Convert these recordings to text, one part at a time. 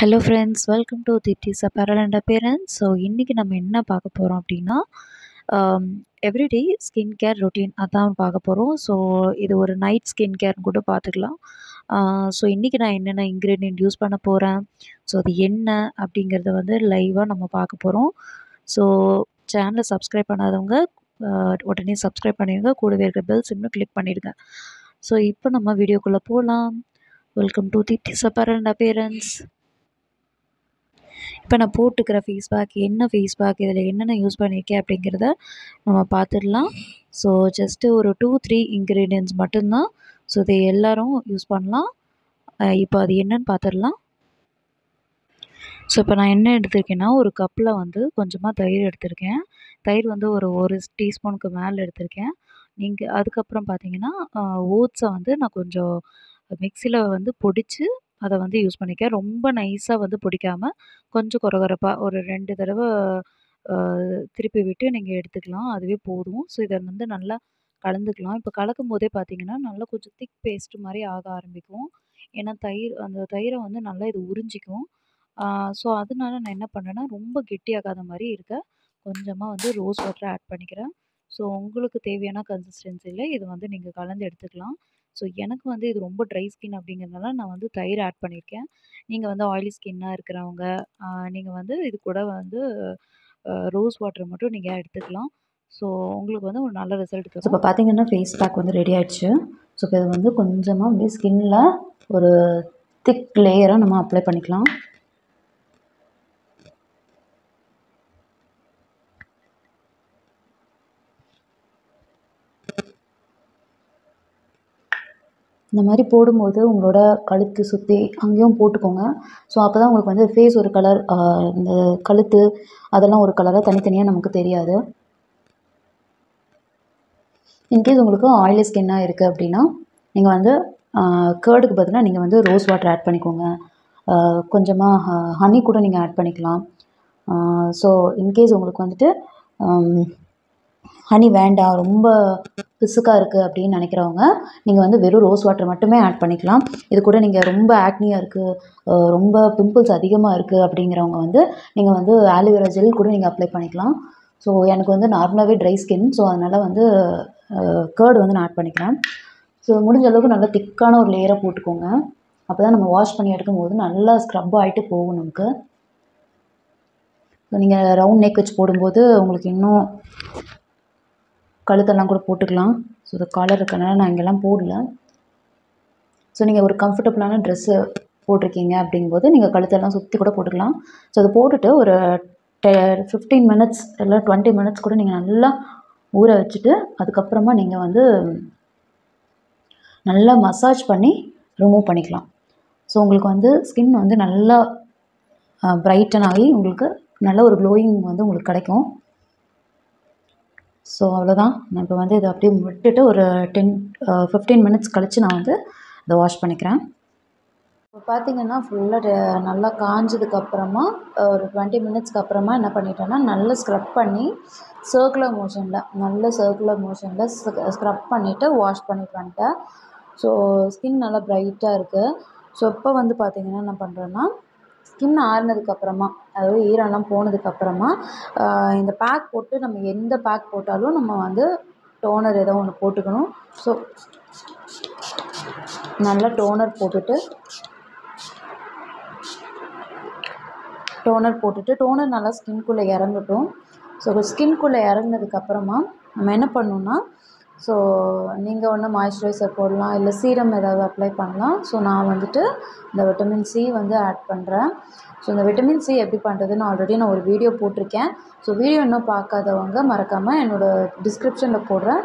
Hello friends, welcome to Titi's Apparel and Appearance. So இன்னைக்கு நம்ம என்ன பார்க்க போகிறோம் அப்படின்னா எவ்ரிடே ஸ்கின் கேர் ரொட்டீன் அதான் பார்க்க போகிறோம். ஸோ இது ஒரு நைட் ஸ்கின் கேர்னு கூட பார்த்துக்கலாம். ஸோ இன்றைக்கி நான் என்னென்ன இன்க்ரீடியன்ட் யூஸ் பண்ண போகிறேன், ஸோ அது என்ன அப்படிங்கிறத வந்து லைவாக நம்ம பார்க்க போகிறோம். ஸோ சேனலை சப்ஸ்கிரைப் பண்ணாதவங்க உடனே சப்ஸ்கிரைப் பண்ணிடுங்க, கூடவே இருக்க பெல் சிம்னு கிளிக் பண்ணிடுங்க. ஸோ இப்போ நம்ம வீடியோக்குள்ளே போகலாம். Welcome to Titi's Apparel and Appearance. இப்போ நான் போட்டுக்கிற ஃபேஸ் பேக் என்ன ஃபேஸ் பேக், இதில் என்னென்ன யூஸ் பண்ணியிருக்கேன் அப்படிங்கிறத நம்ம பார்த்துடலாம். ஸோ ஜஸ்ட்டு ஒரு 2-3 இன்க்ரீடியன்ட்ஸ் மட்டும்தான். ஸோ இதை எல்லோரும் யூஸ் பண்ணலாம். இப்போ அது என்னன்னு பார்த்துடலாம். ஸோ இப்போ நான் என்ன எடுத்திருக்கேன்னா, ஒரு கப்பில் வந்து கொஞ்சமாக தயிர் எடுத்திருக்கேன். தயிர் வந்து ஒரு டீஸ்பூனுக்கு மேலே எடுத்திருக்கேன். நீங்கள் அதுக்கப்புறம் பார்த்தீங்கன்னா ஓட்ஸை வந்து நான் கொஞ்சம் மிக்சியில் வந்து பொடித்து அதை வந்து யூஸ் பண்ணியிருக்கேன். ரொம்ப நைஸாக வந்து பொடிக்காமல் கொஞ்சம் கொரகொரப்பாக ஒரு 2 தடவை திருப்பி விட்டு நீங்கள் எடுத்துக்கலாம், அதுவே போதும். ஸோ இதை வந்து நல்லா கலந்துக்கலாம். இப்போ கலக்கும் போதே பார்த்தீங்கன்னா நல்லா கொஞ்சம் திக் பேஸ்ட் மாதிரி ஆக ஆரம்பிக்கும். ஏன்னா அந்த தயிரை வந்து நல்லா இது உறிஞ்சிக்கும். ஸோ அதனால நான் என்ன பண்ணேன்னா, ரொம்ப கெட்டியாகாத மாதிரி இருக்க கொஞ்சமாக வந்து ரோஸ் வாட்டரை ஆட் பண்ணிக்கிறேன். ஸோ உங்களுக்கு தேவையான கன்சிஸ்டன்சியில் இது வந்து நீங்கள் கலந்து எடுத்துக்கலாம். ஸோ எனக்கு வந்து இது ரொம்ப ட்ரை ஸ்கின் அப்படிங்கிறதுனால நான் வந்து தயிர் ஆட் பண்ணியிருக்கேன். நீங்கள் வந்து ஆயிலி ஸ்கின்னாக இருக்கிறவங்க நீங்கள் வந்து இது கூட வந்து ரோஸ் வாட்டர் மட்டும் நீங்கள் எடுத்துக்கலாம். ஸோ உங்களுக்கு வந்து ஒரு நல்ல ரிசல்ட் தரும். இப்போ பார்த்தீங்கன்னா ஃபேஸ் பேக் வந்து ரெடி ஆகிடுச்சு. ஸோ இப்போ இது வந்து கொஞ்சமாக அப்படியே ஸ்கின்னில் ஒரு திக் லேயராக நம்ம அப்ளை பண்ணிக்கலாம். இந்த மாதிரி போடும்போது உங்களோட கழுத்து சுற்றி அங்கேயும் போட்டுக்கோங்க. ஸோ அப்போ தான் உங்களுக்கு வந்து ஃபேஸ் ஒரு கலர், இந்த கழுத்து அதெல்லாம் ஒரு கலராக தனித்தனியாக நமக்கு தெரியாது. இன்கேஸ் உங்களுக்கு ஆயிலி ஸ்கின்னாக இருக்குது அப்படின்னா நீங்கள் வந்து கேர்டுக்கு பதிலாக நீங்கள் வந்து ரோஸ் வாட்டர் ஆட் பண்ணிக்கோங்க. கொஞ்சமாக ஹனி கூட நீங்கள் ஆட் பண்ணிக்கலாம். ஸோ இன்கேஸ் உங்களுக்கு வந்துட்டு ஹனி வேண்டாம், ரொம்ப பிசுக்காக இருக்குது அப்படின்னு நினைக்கிறவங்க நீங்கள் வந்து வெறும் ரோஸ் வாட்டர் மட்டுமே ஆட் பண்ணிக்கலாம். இது கூட நீங்கள் ரொம்ப ஆக்னியாக இருக்குது, ரொம்ப பிம்பிள்ஸ் அதிகமாக இருக்குது அப்படிங்கிறவங்க வந்து நீங்கள் வந்து ஆலோவேரா ஜெல் கூட நீங்கள் அப்ளை பண்ணிக்கலாம். ஸோ எனக்கு வந்து நார்மலாகவே ட்ரை ஸ்கின், ஸோ அதனால் வந்து கேர்டு வந்து நான் ஆட் பண்ணிக்கிறேன். ஸோ முடிஞ்ச அளவுக்கு நல்லா திக்கான ஒரு லேயராக போட்டுக்கோங்க. அப்போ தான் நம்ம வாஷ் பண்ணி எடுக்கும்போது நல்லா ஸ்க்ரப் ஆகிட்டு போகும் நமக்கு. ஸோ நீங்கள் ரவுண்ட் நெக் வச்சு போடும்போது உங்களுக்கு இன்னும் கழுத்தெல்லாம் கூட போட்டுக்கலாம். ஸோ இது காலர் இருக்கனால நான் இங்கெல்லாம் போடல. ஸோ நீங்கள் ஒரு கம்ஃபர்டபுளான ட்ரெஸ்ஸு போட்டிருக்கீங்க அப்படிங்கும்போது நீங்கள் கழுத்தெல்லாம் சுற்றி கூட போட்டுக்கலாம். ஸோ அதை போட்டுட்டு ஒரு 15 மினிட்ஸ் இல்லை 20 மினிட்ஸ் கூட நீங்கள் நல்லா ஊற வச்சுட்டு அதுக்கப்புறமா நீங்கள் வந்து நல்லா மசாஜ் பண்ணி ரிமூவ் பண்ணிக்கலாம். ஸோ உங்களுக்கு வந்து ஸ்கின் வந்து நல்லா பிரைட்டன் ஆகி உங்களுக்கு நல்ல ஒரு க்ளோயிங் வந்து உங்களுக்கு கிடைக்கும். ஸோ அவ்வளோதான். நான் இப்போ வந்து இதை அப்படியே விட்டுட்டு ஒரு 15 மினிட்ஸ் கழித்து நான் வந்து இதை வாஷ் பண்ணிக்கிறேன். இப்போ பார்த்தீங்கன்னா ஃபுல்லாக நல்லா காஞ்சதுக்கப்புறமா ஒரு 20 மினிட்ஸ்க்கு அப்புறமா என்ன பண்ணிட்டேன்னா நல்லா ஸ்க்ரப் பண்ணி சர்க்குலர் மோஷனில் ஸ்க்ரப் பண்ணிவிட்டு வாஷ் பண்ணிட்டு வந்துட்டேன். ஸோ ஸ்கின் நல்லா ப்ரைட்டாக இருக்குது. ஸோ இப்போ வந்து பார்த்திங்கன்னா என்ன பண்ணுறேன்னா, ஸ்கின் ஆறுனதுக்கப்புறமா, அதாவது ஈரம்லாம் போனதுக்கப்புறமா இந்த பேக் போட்டு நம்ம எந்த பேக் போட்டாலும் நம்ம வந்து டோனர் ஏதோ ஒன்று போட்டுக்கணும். ஸோ நல்லா டோனர் போட்டுட்டு டோனர் நல்லா ஸ்கின்குள்ளே இறங்கட்டும். ஸோ ஸ்கின்குள்ளே இறங்கினதுக்கப்புறமா நம்ம என்ன பண்ணணுன்னா, ஸோ நீங்கள் ஒன்று மாய்ஸ்சரைசர் போடலாம், இல்லை சீரம் ஏதாவது அப்ளை பண்ணலாம். ஸோ நான் வந்துட்டு இந்த விட்டமின் சி வந்து ஆட் பண்ணுறேன். ஸோ இந்த விட்டமின் சி எப்படி பண்ணுறதுன்னு ஆல்ரெடி நான் ஒரு வீடியோ போட்டிருக்கேன். ஸோ வீடியோ இன்னும் பார்க்காதவங்க மறக்காமல் என்னோடய டிஸ்கிரிப்ஷனில் போடுறேன்,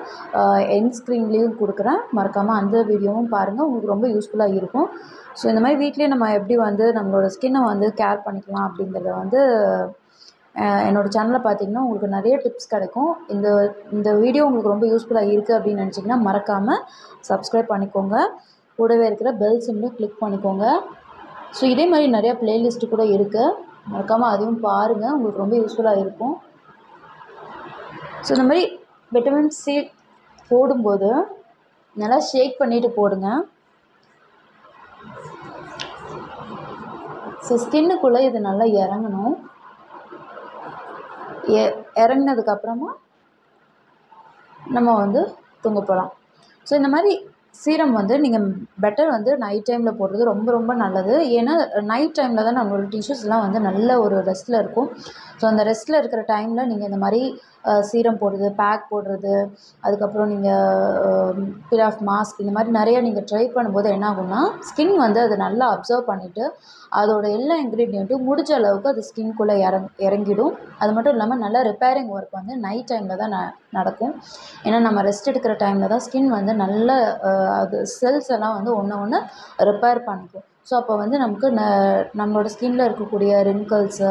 எண்ட் ஸ்க்ரீன்லேயும் கொடுக்குறேன், மறக்காமல் அந்த வீடியோவும் பாருங்கள், உங்களுக்கு ரொம்ப யூஸ்ஃபுல்லாக இருக்கும். ஸோ இந்த மாதிரி வீட்டிலே நம்ம எப்படி வந்து நம்மளோட ஸ்கின்னை வந்து கேர் பண்ணிக்கலாம் அப்படிங்கிறத வந்து என்னோடய சேனலில் பார்த்தீங்கன்னா உங்களுக்கு நிறைய டிப்ஸ் கிடைக்கும். இந்த வீடியோ உங்களுக்கு ரொம்ப யூஸ்ஃபுல்லாக இருக்குது அப்படின்னு நினச்சிங்கன்னா மறக்காமல் சப்ஸ்கிரைப் பண்ணிக்கோங்க, கூடவே இருக்கிற பெல் சிம்லையும் கிளிக் பண்ணிக்கோங்க. ஸோ இதே மாதிரி நிறையா ப்ளேலிஸ்ட்டு கூட இருக்குது, மறக்காமல் அதையும் பாருங்கள், உங்களுக்கு ரொம்ப யூஸ்ஃபுல்லாக இருக்கும். ஸோ இந்த மாதிரி விட்டமின் சி போடும்போது நல்லா ஷேக் பண்ணிவிட்டு போடுங்க. ஸோ ஸ்கின்னுக்குள்ளே இது நல்லா இறங்கணும். இறங்கினதுக்கப்புறமா நம்ம வந்து தூங்க போகலாம். ஸோ இந்த மாதிரி சீரம் வந்து நீங்கள் பெட்டர் வந்து நைட் டைமில் போடுறது ரொம்ப ரொம்ப நல்லது. ஏன்னா நைட் டைமில் தான் நம்மளோட டிஷ்யூஸ்லாம் வந்து நல்ல ஒரு ரெஸ்ட்டில் இருக்கும். ஸோ அந்த ரெஸ்ட்டில் இருக்கிற டைமில் நீங்கள் இந்த மாதிரி சீரம் போடுறது, பேக் போடுறது, அதுக்கப்புறம் நீங்கள் பீல் ஆஃப் மாஸ்க் இந்த மாதிரி நிறையா நீங்கள் ட்ரை பண்ணும்போது என்ன ஆகும்னா ஸ்கின் வந்து அது நல்லா அப்சர்வ் பண்ணிவிட்டு அதோட எல்லா இன்க்ரீடியண்ட்டும் முடிஞ்ச அளவுக்கு அது ஸ்கின்குள்ளே இறங்கிடும். அது மட்டும் இல்லாமல் நல்லா ரிப்பேரிங் ஒர்க் வந்து நைட் டைமில் தான் நடக்கும். ஏன்னா நம்ம ரெஸ்ட் எடுக்கிற டைமில் தான் ஸ்கின் வந்து நல்ல அது செல்ஸ் எல்லாம் வந்து ஒன்று ரிப்பேர் பண்ணிக்கும். ஸோ அப்போ வந்து நமக்கு நம்மளோட ஸ்கின்னில் இருக்கக்கூடிய ரிங்கிள்ஸு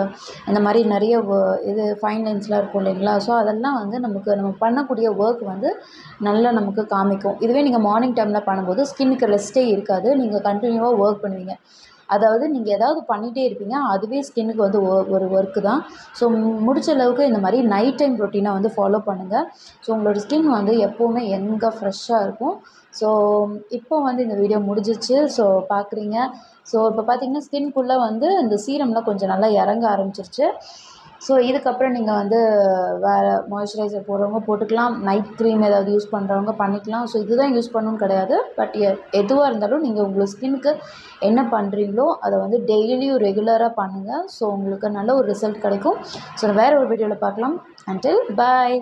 இந்த மாதிரி நிறைய இது ஃபைன் லைன்ஸ்லாம் இருக்கும் இல்லைங்களா? ஸோ அதெல்லாம் வந்து நம்ம பண்ணக்கூடிய ஒர்க் வந்து நல்லா நமக்கு காமிக்கும். இதுவே நீங்கள் மார்னிங் டைமில் பண்ணும்போது ஸ்கின்னுக்கு ரெஸ்ட்டே இருக்காது. நீங்கள் கண்டினியூவாக ஒர்க் பண்ணுவீங்க. அதாவது நீங்கள் ஏதாவது பண்ணிகிட்டே இருப்பீங்க. அதுவே ஸ்கின்னுக்கு வந்து ஒரு ஒர்க்கு தான். ஸோ முடிச்ச அளவுக்கு இந்த மாதிரி நைட் டைம் ரொட்டீனை வந்து ஃபாலோ பண்ணுங்கள். ஸோ உங்களோட ஸ்கின் வந்து எப்போவுமே ஃப்ரெஷ்ஷாக இருக்கும். ஸோ இப்போ வந்து இந்த வீடியோ முடிஞ்சிச்சு. ஸோ பார்க்குறீங்க. ஸோ இப்போ பார்த்தீங்கன்னா ஸ்கின்குள்ளே வந்து இந்த சீரம்லாம் கொஞ்சம் நல்லா இறங்க ஆரம்பிச்சிருச்சு. ஸோ இதுக்கப்புறம் நீங்கள் வந்து வேறு மாய்ஸ்சரைசர் போடுறவங்க போட்டுக்கலாம். நைட் க்ரீம் ஏதாவது யூஸ் பண்ணுறவங்க பண்ணிக்கலாம். ஸோ இதுதான் யூஸ் பண்ணணும்னு கிடையாது. பட் எதுவாக இருந்தாலும் நீங்கள் உங்களுக்கு ஸ்கின்னுக்கு என்ன பண்ணுறீங்களோ அதை வந்து டெய்லியும் ரெகுலராக பண்ணுங்கள். ஸோ உங்களுக்கு நல்ல ஒரு ரிசல்ட் கிடைக்கும். ஸோ வேறு ஒரு வீடியோவில் பார்க்கலாம். அன்டில் பாய்.